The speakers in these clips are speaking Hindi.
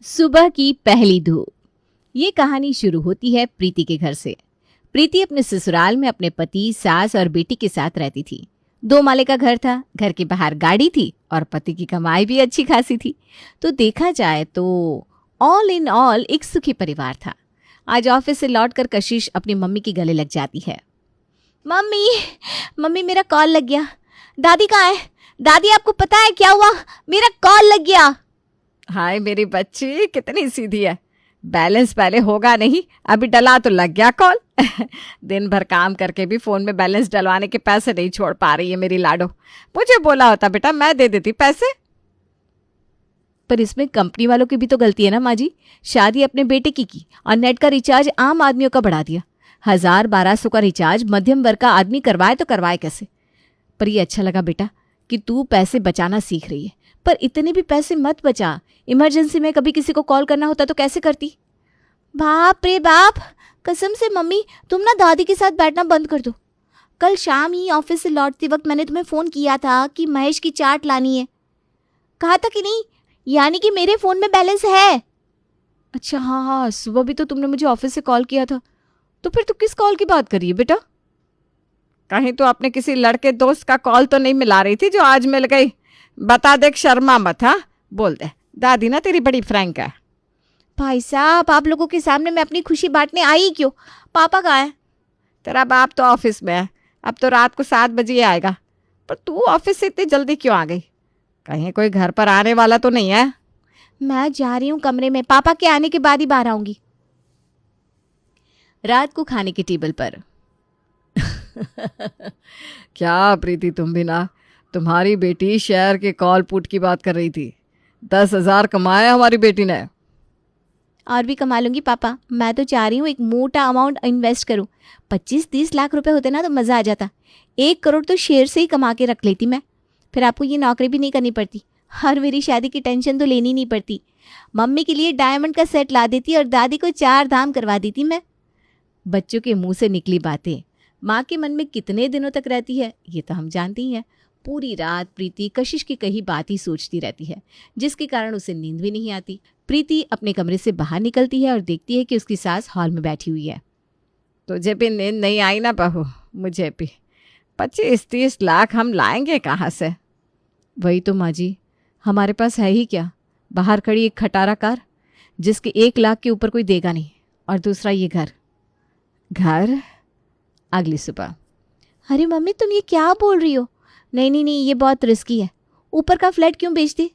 सुबह की पहली धूप। ये कहानी शुरू होती है प्रीति के घर से। प्रीति अपने ससुराल में अपने पति, सास और बेटी के साथ रहती थी। 2 माले का घर था, घर के बाहर गाड़ी थी और पति की कमाई भी अच्छी खासी थी। तो देखा जाए तो ऑल इन ऑल एक सुखी परिवार था। आज ऑफिस से लौटकर कशिश अपनी मम्मी के गले लग जाती है। मम्मी मम्मी मेरा कॉल लग गया। दादी कहाँ है? दादी आपको पता है क्या हुआ? मेरा कॉल लग गया। हाय मेरी बच्ची, कितनी सीधी है। बैलेंस पहले होगा नहीं, अभी डला तो लग गया कॉल। दिन भर काम करके भी फोन में बैलेंस डलवाने के पैसे नहीं छोड़ पा रही है मेरी लाडो। मुझे बोला होता बेटा, मैं दे देती पैसे। पर इसमें कंपनी वालों की भी तो गलती है ना माँ जी। शादी अपने बेटे की और नेट का रिचार्ज आम आदमियों का बढ़ा दिया। 1000-1200 का रिचार्ज मध्यम वर्ग का आदमी करवाए तो करवाए कैसे। पर ये अच्छा लगा बेटा कि तू पैसे बचाना सीख रही है, पर इतने भी पैसे मत बचा। इमरजेंसी में कभी किसी को कॉल करना होता तो कैसे करती? बाप रे बाप, कसम से मम्मी तुम ना दादी के साथ बैठना बंद कर दो। कल शाम ही ऑफिस से लौटते वक्त मैंने तुम्हें फ़ोन किया था कि महेश की चाट लानी है। कहा था कि नहीं? यानी कि मेरे फ़ोन में बैलेंस है। अच्छा हाँ, सुबह भी तो तुमने मुझे ऑफिस से कॉल किया था। तो फिर तू किस कॉल की बात कर रही है बेटा? कहीं तो अपने किसी लड़के दोस्त का कॉल तो नहीं मिला रही थी जो आज मिल गई? बता देख, शर्मा मत। हाँ बोल दे, दादी ना तेरी बड़ी फ्रैंक है। भाई साहब, आप लोगों के सामने मैं अपनी खुशी बांटने आई क्यों? पापा कहाँ है? तेरा बाप तो ऑफिस में है, अब तो रात को 7 बजे आएगा। पर तू ऑफिस से इतनी जल्दी क्यों आ गई? कहीं कोई घर पर आने वाला तो नहीं है? मैं जा रही हूँ कमरे में, पापा के आने के बाद ही बाहर आऊंगी। रात को खाने के टेबल पर क्या प्रीति, तुम भी ना। तुम्हारी बेटी शेयर के कॉल पुट की बात कर रही थी। 10,000 कमाया हमारी बेटी ने। और भी कमा लूंगी पापा। मैं तो चाह रही हूँ एक मोटा अमाउंट इन्वेस्ट करूँ। 25-30 लाख रुपए होते ना तो मज़ा आ जाता। 1 करोड़ तो शेयर से ही कमा के रख लेती मैं। फिर आपको ये नौकरी भी नहीं करनी पड़ती और मेरी शादी की टेंशन तो लेनी नहीं पड़ती। मम्मी के लिए डायमंड का सेट ला देती और दादी को 4 धाम करवा देती मैं। बच्चों के मुंह से निकली बातें माँ के मन में कितने दिनों तक रहती है ये तो हम जानती ही हैं। पूरी रात प्रीति कशिश की कही बात ही सोचती रहती है, जिसके कारण उसे नींद भी नहीं आती। प्रीति अपने कमरे से बाहर निकलती है और देखती है कि उसकी सास हॉल में बैठी हुई है। तुझे भी नींद नहीं आई ना बहू? मुझे भी। 25-30 लाख हम लाएंगे कहाँ से? वही तो माँ जी, हमारे पास है ही क्या? बाहर खड़ी एक खटारा कार जिसके 1 लाख के ऊपर कोई देगा नहीं, और दूसरा ये घर। अगली सुबह। अरे मम्मी तुम ये क्या बोल रही हो? नहीं नहीं नहीं, ये बहुत रिस्की है। ऊपर का फ्लैट क्यों बेच दे?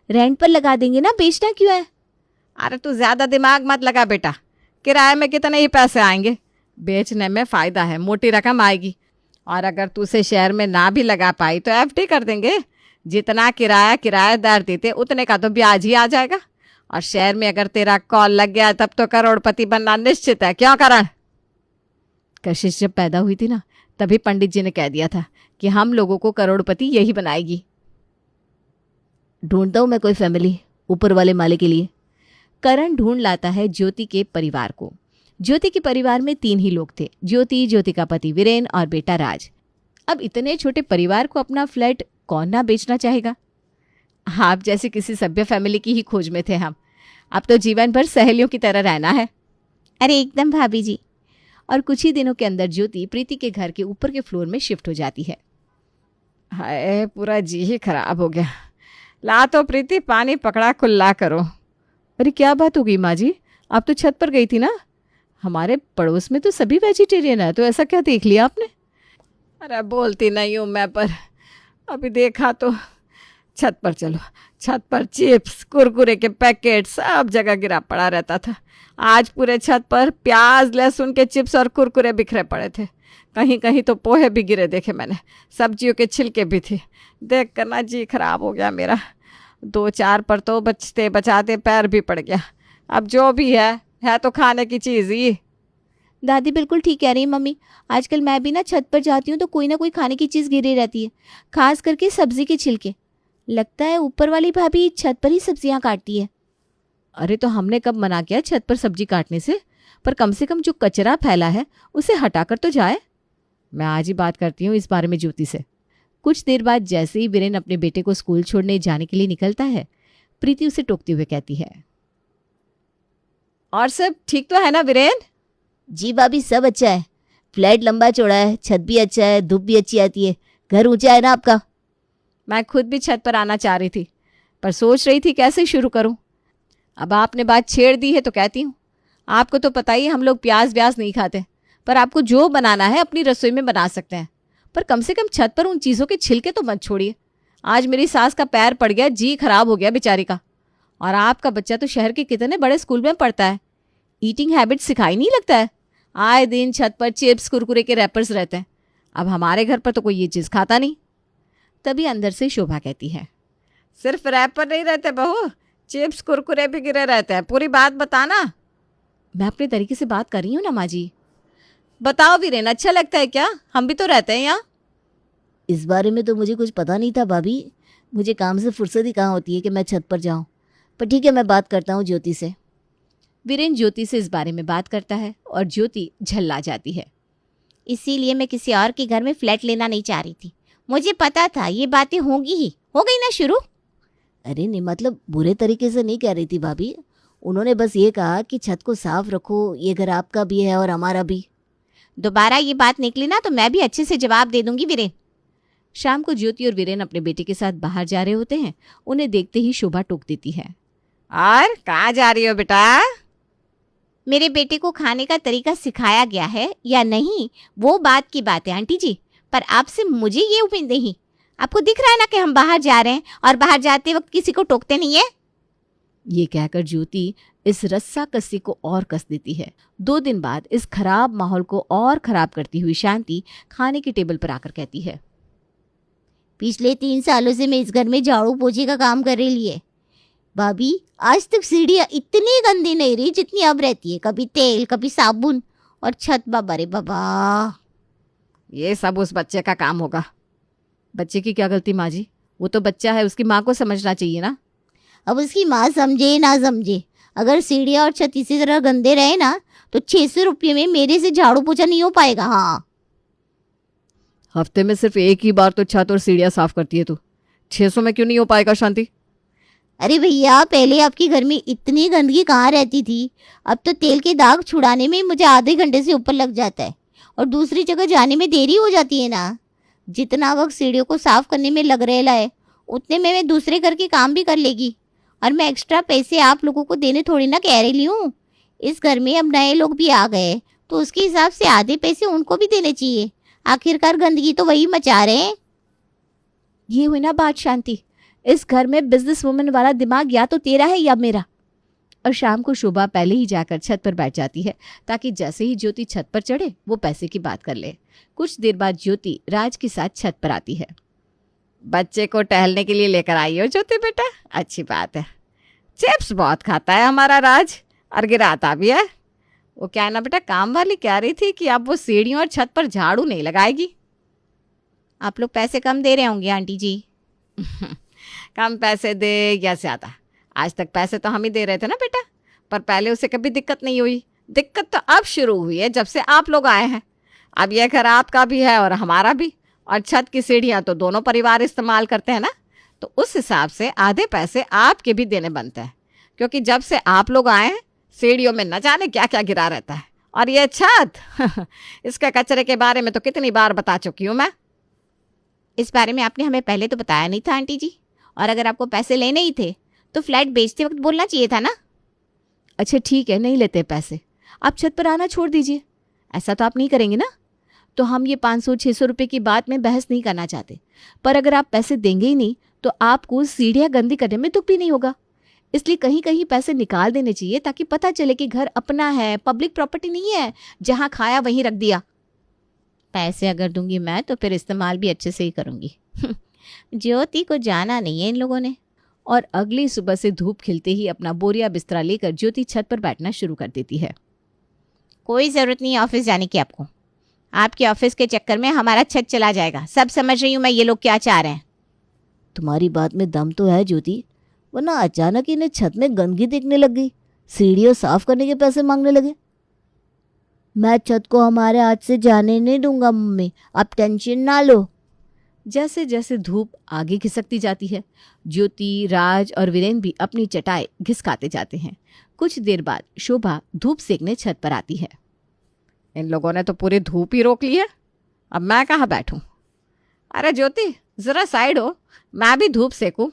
रेंट पर लगा देंगे ना, बेचना क्यों है? अरे तू ज़्यादा दिमाग मत लगा बेटा। किराए में कितने ही पैसे आएंगे, बेचने में फ़ायदा है, मोटी रकम आएगी। और अगर तू उसे शेयर में ना भी लगा पाई तो एफडी कर देंगे। जितना किराया किराएदार देते उतने का तो ब्याज ही आ जाएगा। और शेयर में अगर तेरा कॉल लग गया तब तो करोड़पति बनना निश्चित है। क्यों करण? कशिश जब पैदा हुई थी ना, तभी पंडित जी ने कह दिया था कि हम लोगों को करोड़पति यही बनाएगी। ढूंढता हूं मैं कोई फैमिली ऊपर वाले माले के लिए। करण ढूंढ लाता है ज्योति के परिवार को। ज्योति के परिवार में 3 ही लोग थे, ज्योति, ज्योति का पति वीरेन और बेटा राज। अब इतने छोटे परिवार को अपना फ्लैट कौन ना बेचना चाहेगा? आप जैसे किसी सभ्य फैमिली की ही खोज में थे हम। अब तो जीवन भर सहेलियों की तरह रहना है। अरे एकदम भाभी जी। और कुछ ही दिनों के अंदर ज्योति प्रीति के घर के ऊपर के फ्लोर में शिफ्ट हो जाती है। हाय, पूरा जी ही खराब हो गया। ला तो प्रीति पानी पकड़ा, कुल्ला करो। अरे क्या बात हो गई माँ जी? आप तो छत पर गई थी ना। हमारे पड़ोस में तो सभी वेजिटेरियन है, तो ऐसा क्या देख लिया आपने? अरे बोलती नहीं हूँ मैं, पर अभी देखा तो छत पर। चलो, छत पर चिप्स, कुरकुरे के पैकेट सब जगह गिरा पड़ा रहता था। आज पूरे छत पर प्याज, लहसुन के चिप्स और कुरकुरे बिखरे पड़े थे। कहीं कहीं तो पोहे भी गिरे देखे मैंने, सब्जियों के छिलके भी थे। देख कर ना जी खराब हो गया मेरा। 2-4 पर तो बचते बचाते पैर भी पड़ गया। अब जो भी है तो खाने की चीज़ ही। दादी बिल्कुल ठीक कह रही है मम्मी। आजकल मैं भी ना छत पर जाती हूँ तो कोई ना कोई खाने की चीज़ गिरी रहती है, खास करके सब्जी के छिलके। लगता है ऊपर वाली भाभी छत पर ही सब्जियाँ काटती है। अरे तो हमने कब मना किया छत पर सब्जी काटने से? पर कम से कम जो कचरा फैला है उसे हटाकर तो जाए। मैं आज ही बात करती हूँ इस बारे में ज्योति से। कुछ देर बाद जैसे ही वीरेन अपने बेटे को स्कूल छोड़ने जाने के लिए निकलता है, प्रीति उसे टोकते हुए कहती है, और सब ठीक तो है ना वीरेन? जी भाभी, सब अच्छा है। फ्लैट लंबा चौड़ा है, छत भी अच्छा है, धूप भी अच्छी आती है। घर ऊंचा है ना आपका? मैं खुद भी छत पर आना चाह रही थी, पर सोच रही थी कैसे शुरू करूं। अब आपने बात छेड़ दी है तो कहती हूँ। आपको तो पता ही है हम लोग प्याज व्याज नहीं खाते, पर आपको जो बनाना है अपनी रसोई में बना सकते हैं। पर कम से कम छत पर उन चीज़ों के छिलके तो मत छोड़िए। आज मेरी सास का पैर पड़ गया, जी खराब हो गया बेचारी का। और आपका बच्चा तो शहर के कितने बड़े स्कूल में पढ़ता है, ईटिंग हैबिट सिखाई नहीं लगता है। आए दिन छत पर चिप्स कुरकुरे के रैपर्स रहते हैं। अब हमारे घर पर तो कोई ये चीज़ खाता नहीं। तभी अंदर से शोभा कहती है, सिर्फ रैपर नहीं रहते बहू, चिप्स कुरकुरे भी गिरे रहते हैं। पूरी बात बताना। मैं अपने तरीके से बात कर रही हूँ ना माँ जी। बताओ वीरेन, अच्छा लगता है क्या? हम भी तो रहते हैं यहाँ। इस बारे में तो मुझे कुछ पता नहीं था भाभी। मुझे काम से फुर्सत ही कहाँ होती है कि मैं छत पर जाऊँ। पर ठीक है, मैं बात करता हूँ ज्योति से। वीरेन ज्योति से इस बारे में बात करता है और ज्योति झल्ला जाती है। इसीलिए मैं किसी और के घर में फ्लैट लेना नहीं चाह रही थी। मुझे पता था ये बातें होंगी ही। हो गई ना शुरू। अरे नहीं, मतलब बुरे तरीके से नहीं कह रही थी भाभी। उन्होंने बस ये कहा कि छत को साफ रखो, ये घर आपका भी है और हमारा भी। दोबारा ये बात निकली ना तो मैं भी अच्छे से जवाब दे दूंगी वीरेन। शाम को ज्योति और वीरेन अपने बेटे के साथ बाहर जा रहे होते हैं। उन्हें देखते ही शोभा टोक देती है, और कहाँ जा रही हो बेटा? मेरे बेटे को खाने का तरीका सिखाया गया है या नहीं वो बात की बात है आंटी जी, पर आपसे मुझे ये उम्मीद नहीं। आपको दिख रहा है ना कि हम बाहर जा रहे हैं और बाहर जाते वक्त किसी को टोकते नहीं है। ये कहकर ज्योति इस रस्सा कस्सी को और कस देती है। 2 दिन बाद इस खराब माहौल को और खराब करती हुई शांति खाने की टेबल पर आकर कहती है, पिछले 3 सालों से मैं इस घर में झाड़ू पोछे का काम कर रही है भाभी। आज तक सीढ़ियाँ इतनी गंदी नहीं रही जितनी अब रहती है। कभी तेल, कभी साबुन, और छत बाबा रे बाबा। ये सब उस बच्चे का काम होगा। बच्चे की क्या गलती माँ जी? वो तो बच्चा है, उसकी माँ को समझना चाहिए ना। अब उसकी माँ समझे ना समझे, अगर सीढ़ियाँ और छत इसी तरह गंदे रहे ना तो 600 रुपये में मेरे से झाड़ू पोछा नहीं हो पाएगा। हाँ, हफ्ते में सिर्फ एक ही बार तो छत और सीढ़ियाँ साफ करती है तू। 600 में क्यों नहीं हो पाएगा शांति? अरे भैया, पहले आपके घर में इतनी गंदगी कहाँ रहती थी। अब तो तेल के दाग छुड़ाने में मुझे आधे घंटे से ऊपर लग जाता है और दूसरी जगह जाने में देरी हो जाती है ना। जितना वक्त सीढ़ियों को साफ करने में लग रहेला है उतने में मैं दूसरे घर के काम भी कर लेगी। और मैं एक्स्ट्रा पैसे आप लोगों को देने थोड़ी ना कह रही हूँ। इस घर में अब नए लोग भी आ गए तो उसके हिसाब से आधे पैसे उनको भी देने चाहिए। आखिरकार गंदगी तो वही मचा रहे हैं। ये हुई ना बात शांति। इस घर में बिजनेस वुमन वाला दिमाग या तो तेरा है या मेरा। और शाम को शोभा पहले ही जाकर छत पर बैठ जाती है ताकि जैसे ही ज्योति छत पर चढ़े वो पैसे की बात कर ले। कुछ देर बाद ज्योति राज के साथ छत पर आती है। बच्चे को टहलने के लिए लेकर आई हो ज्योति बेटा, अच्छी बात है। चिप्स बहुत खाता है हमारा राज और गिराता भी है। वो क्या है ना बेटा, काम वाली कह रही थी कि अब वो सीढ़ियों और छत पर झाड़ू नहीं लगाएगी। आप लोग पैसे कम दे रहे होंगे आंटी जी। कम पैसे दे या ज़्यादा, आज तक पैसे तो हम ही दे रहे थे ना बेटा। पर पहले उसे कभी दिक्कत नहीं हुई। दिक्कत तो अब शुरू हुई है जब से आप लोग आए हैं। अब यह घर आपका भी है और हमारा भी, और छत की सीढ़ियाँ तो दोनों परिवार इस्तेमाल करते हैं ना, तो उस हिसाब से आधे पैसे आपके भी देने बनते हैं। क्योंकि जब से आप लोग आए हैं सीढ़ियों में न जाने क्या क्या गिरा रहता है। और ये छत इसके कचरे के बारे में तो कितनी बार बता चुकी हूँ मैं। इस बारे में आपने हमें पहले तो बताया नहीं था आंटी जी। और अगर आपको पैसे लेने ही थे तो फ्लैट बेचते वक्त बोलना चाहिए था ना। अच्छा ठीक है, नहीं लेते पैसे, आप छत पर आना छोड़ दीजिए। ऐसा तो आप नहीं करेंगे ना? तो हम ये 500-600 रुपये की बात में बहस नहीं करना चाहते, पर अगर आप पैसे देंगे ही नहीं तो आपको सीढ़ियाँ गंदी करने में दुख भी नहीं होगा। इसलिए कहीं कहीं पैसे निकाल देने चाहिए ताकि पता चले कि घर अपना है, पब्लिक प्रॉपर्टी नहीं है जहाँ खाया वहीं रख दिया। पैसे अगर दूंगी मैं तो फिर इस्तेमाल भी अच्छे से ही करूंगी। ज्योति को जाना नहीं है इन लोगों ने। और अगली सुबह से धूप खिलते ही अपना बोरिया बिस्तरा लेकर ज्योति छत पर बैठना शुरू कर देती है। कोई ज़रूरत नहीं है ऑफिस जाने की आपको। आपके ऑफिस के चक्कर में हमारा छत चला जाएगा। सब समझ रही हूँ मैं ये लोग क्या चाह रहे हैं। तुम्हारी बात में दम तो है ज्योति, वरना अचानक इन्हें छत में गंदगी दिखने लग गई, सीढ़ियाँ साफ करने के पैसे मांगने लगे। मैं छत को हमारे हाथ से जाने नहीं दूंगा मम्मी, आप टेंशन ना लो। जैसे जैसे धूप आगे खिसकती जाती है, ज्योति, राज और वीरेन भी अपनी चटाई घिसकाते जाते हैं। कुछ देर बाद शोभा धूप सेकने छत पर आती है। इन लोगों ने तो पूरी धूप ही रोक ली है, अब मैं कहाँ बैठूं? अरे ज्योति, जरा साइड हो, मैं भी धूप सेकूं।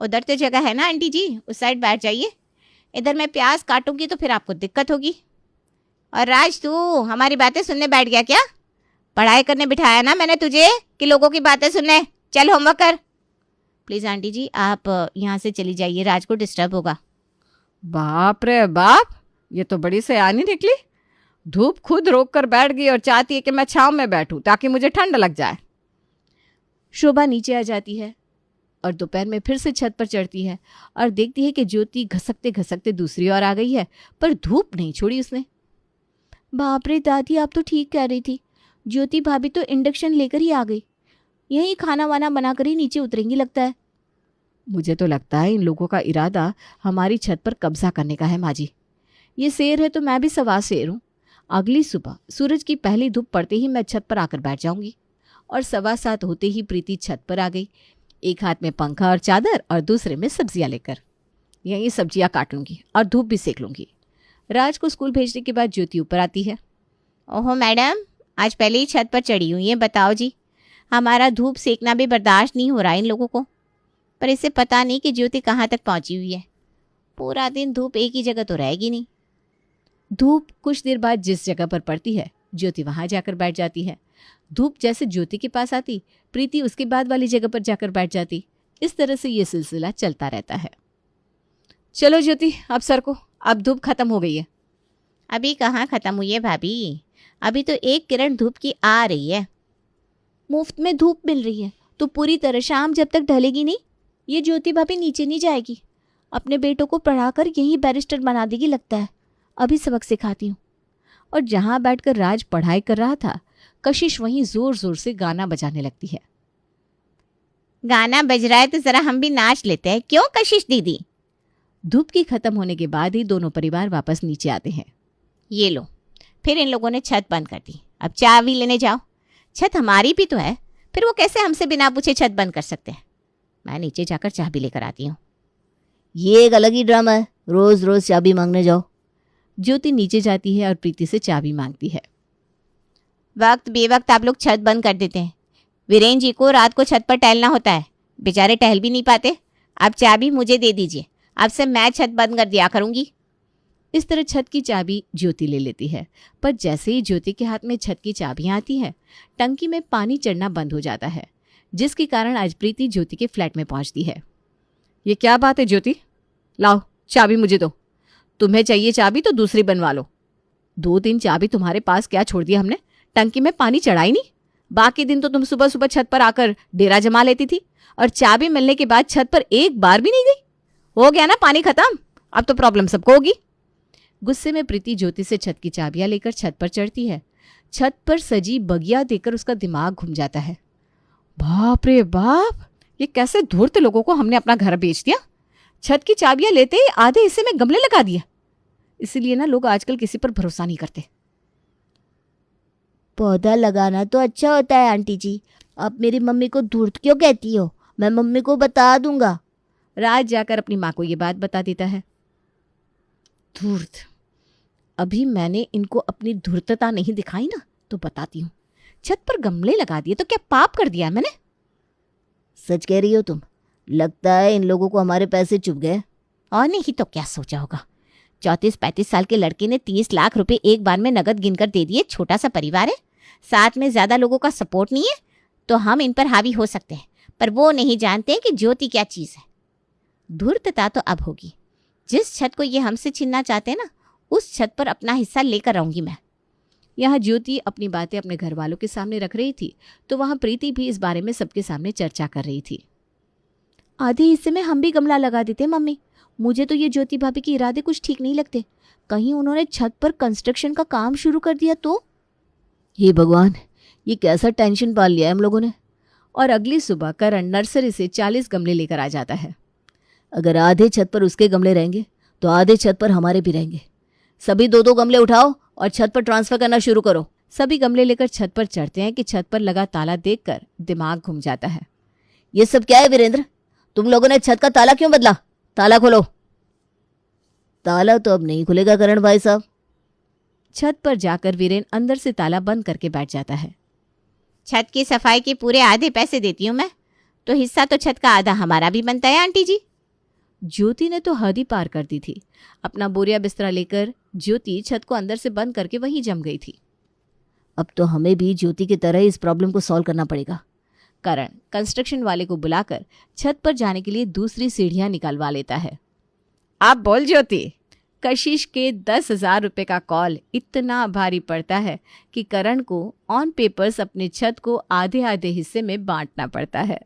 उधर तो जगह है ना आंटी जी, उस साइड बैठ जाइए। इधर मैं प्याज काटूंगी तो फिर आपको दिक्कत होगी। और राज, तू हमारी बातें सुनने बैठ गया क्या? पढ़ाई करने बिठाया ना मैंने तुझे कि लोगों की बातें सुनने? चल होमवर्क कर। प्लीज़ आंटी जी, आप यहाँ से चली जाइए, राज को डिस्टर्ब होगा। बाप रे बाप, ये तो बड़ी सयानी निकली। धूप खुद रोक कर बैठ गई और चाहती है कि मैं छांव में बैठूं ताकि मुझे ठंड लग जाए। शोभा नीचे आ जाती है और दोपहर में फिर से छत पर चढ़ती है और देखती है कि ज्योति घसकते घसकते दूसरी ओर आ गई है, पर धूप नहीं छोड़ी उसने। बाप रे दादी, आप तो ठीक कह रही थी। ज्योति भाभी तो इंडक्शन लेकर ही आ गई। यही खाना वाना बनाकर ही नीचे उतरेंगी लगता है। मुझे तो लगता है इन लोगों का इरादा हमारी छत पर कब्जा करने का है माँ जी। ये शेर है तो मैं भी सवा शेर हूँ। अगली सुबह सूरज की पहली धूप पड़ते ही मैं छत पर आकर बैठ जाऊंगी। और 7:15 होते ही प्रीति छत पर आ गई, एक हाथ में पंखा और चादर और दूसरे में सब्जियां लेकर। यहीं सब्जियां काट लूंगी और धूप भी सेक लूंगी। राज को स्कूल भेजने के बाद ज्योति ऊपर आती है। ओहो मैडम, आज पहले ही छत पर चढ़ी हूँ। ये बताओ जी, हमारा धूप सेकना भी बर्दाश्त नहीं हो रहा इन लोगों को। पर इसे पता नहीं कि ज्योति कहाँ तक पहुँची हुई है। पूरा दिन धूप एक ही जगह तो रहेगी नहीं। धूप कुछ देर बाद जिस जगह पर पड़ती है, ज्योति वहां जाकर बैठ जाती है। धूप जैसे ज्योति के पास आती, प्रीति उसके बाद वाली जगह पर जाकर बैठ जाती। इस तरह से ये सिलसिला चलता रहता है। चलो ज्योति, अब सर को, अब धूप खत्म हो गई है। अभी कहाँ खत्म हुई है भाभी, अभी तो एक किरण धूप की आ रही है। मुफ्त में धूप मिल रही है तो पूरी तरह शाम जब तक ढलेगी नहीं, ये ज्योति भाभी नीचे नहीं जाएगी। अपने बेटों को पढ़ाकर यही बैरिस्टर बना देगी लगता है। अभी सबक सिखाती हूँ। और जहाँ बैठकर राज पढ़ाई कर रहा था, कशिश वहीं जोर जोर से गाना बजाने लगती है। गाना बज रहा है तो जरा हम भी नाच लेते हैं, क्यों कशिश दीदी? धूप की खत्म होने के बाद ही दोनों परिवार वापस नीचे आते हैं। ये लो, फिर इन लोगों ने छत बंद कर दी। अब चाबी लेने जाओ। छत हमारी भी तो है, फिर वो कैसे हमसे बिना पूछे छत बंद कर सकते हैं? मैं नीचे जाकर चाबी लेकर आती हूँ। ये एक अलग ही ड्रामा है, रोज रोज चाबी मांगने जाओ। ज्योति नीचे जाती है और प्रीति से चाबी मांगती है। वक्त बेवक्त आप लोग छत बंद कर देते हैं। वीरेन जी को रात को छत पर टहलना होता है, बेचारे टहल भी नहीं पाते। अब चाबी मुझे दे दीजिए, अब से मैं छत बंद कर दिया करूंगी। इस तरह छत की चाबी ज्योति ले लेती है, पर जैसे ही ज्योति के हाथ में छत की चाबियां आती हैं, टंकी में पानी चढ़ना बंद हो जाता है, जिसके कारण आज प्रीति ज्योति के फ्लैट में पहुंचती है। ये क्या बात है ज्योति? लाओ चाबी मुझे दो। तुम्हें चाहिए चाबी तो दूसरी बनवा लो। 2-3 चाबी तुम्हारे पास क्या छोड़ दिया हमने? टंकी में पानी चढ़ा ही नहीं। बाकी दिन तो तुम सुबह सुबह छत पर आकर डेरा जमा लेती थी, और चाबी मिलने के बाद छत पर एक बार भी नहीं गई। हो गया ना पानी खत्म, अब तो प्रॉब्लम सबको होगी। गुस्से में प्रीति ज्योति से छत की चाबियां लेकर छत पर चढ़ती है। छत पर सजी बगिया देखकर उसका दिमाग घूम जाता है। बाप रे बाप, ये कैसे धूर्त लोगों को हमने अपना घर बेच दिया। छत की चाबियां लेते ही आधे हिस्से में गमले लगा दिए। इसीलिए ना लोग आजकल किसी पर भरोसा नहीं करते। पौधा लगाना तो अच्छा होता है आंटी जी, आप मेरी मम्मी को धूर्त क्यों कहती हो? मैं मम्मी को बता दूंगा। राज जाकर अपनी माँ को ये बात बता देता है। धूर्त, अभी मैंने इनको अपनी धूर्तता नहीं दिखाई ना, तो बताती हूँ। छत पर गमले लगा दिए तो क्या पाप कर दिया मैंने? सच कह रही हो तुम? लगता है इन लोगों को हमारे पैसे चुभ गए। और नहीं तो क्या सोचा होगा। 34-35 साल के लड़के ने 30 लाख रुपए एक बार में नगद गिनकर दे दिए। छोटा सा परिवार है, साथ में ज्यादा लोगों का सपोर्ट नहीं है, तो हम इन पर हावी हो सकते हैं, पर वो नहीं जानते कि ज्योति क्या चीज है। धूर्तता तो अब होगी। जिस छत को ये हमसे छीनना चाहते हैं ना, उस छत पर अपना हिस्सा लेकर आऊंगी मैं। यहाँ ज्योति अपनी बातें अपने घर वालों के सामने रख रही थी, तो वहाँ प्रीति भी इस बारे में सबके सामने चर्चा कर रही थी। आधे हिस्से में हम भी गमला लगा देते मम्मी। मुझे तो ये ज्योति भाभी के इरादे कुछ ठीक नहीं लगते। कहीं उन्होंने छत पर कंस्ट्रक्शन का काम शुरू कर दिया तो? हे भगवान, ये कैसा टेंशन पाल लिया है हम लोगों ने। और अगली सुबह करण नर्सरी से 40 गमले लेकर आ जाता है। अगर आधे छत पर उसके गमले रहेंगे तो आधे छत पर हमारे भी रहेंगे। सभी 2-2 गमले उठाओ और छत पर ट्रांसफर करना शुरू करो। सभी गमले लेकर छत पर चढ़ते हैं कि छत पर लगा ताला देखकर दिमाग घूम जाता है। ये सब क्या है वीरेंद्र? तुम लोगों ने छत का ताला क्यों बदला? ताला खोलो। ताला तो अब नहीं खुलेगा करण भाई साहब। छत पर जाकर वीरेन अंदर से ताला बंद करके बैठ जाता है। छत की सफाई के पूरे आधे पैसे देती हूँ मैं, तो हिस्सा तो छत का आधा हमारा भी बनता है आंटी जी। ज्योति ने तो हद ही पार कर दी थी। अपना बोरिया बिस्तरा लेकर ज्योति छत को अंदर से बंद करके वहीं जम गई थी। अब तो हमें भी ज्योति की तरह इस प्रॉब्लम को सॉल्व करना पड़ेगा। करण कंस्ट्रक्शन वाले को बुलाकर छत पर जाने के लिए दूसरी सीढ़ियां निकलवा लेता है। आप बोल ज्योति। कशिश के 10,000 रुपए का कॉल इतना भारी पड़ता है कि करण को ऑन पेपर्स अपने छत को आधे आधे हिस्से में बांटना पड़ता है।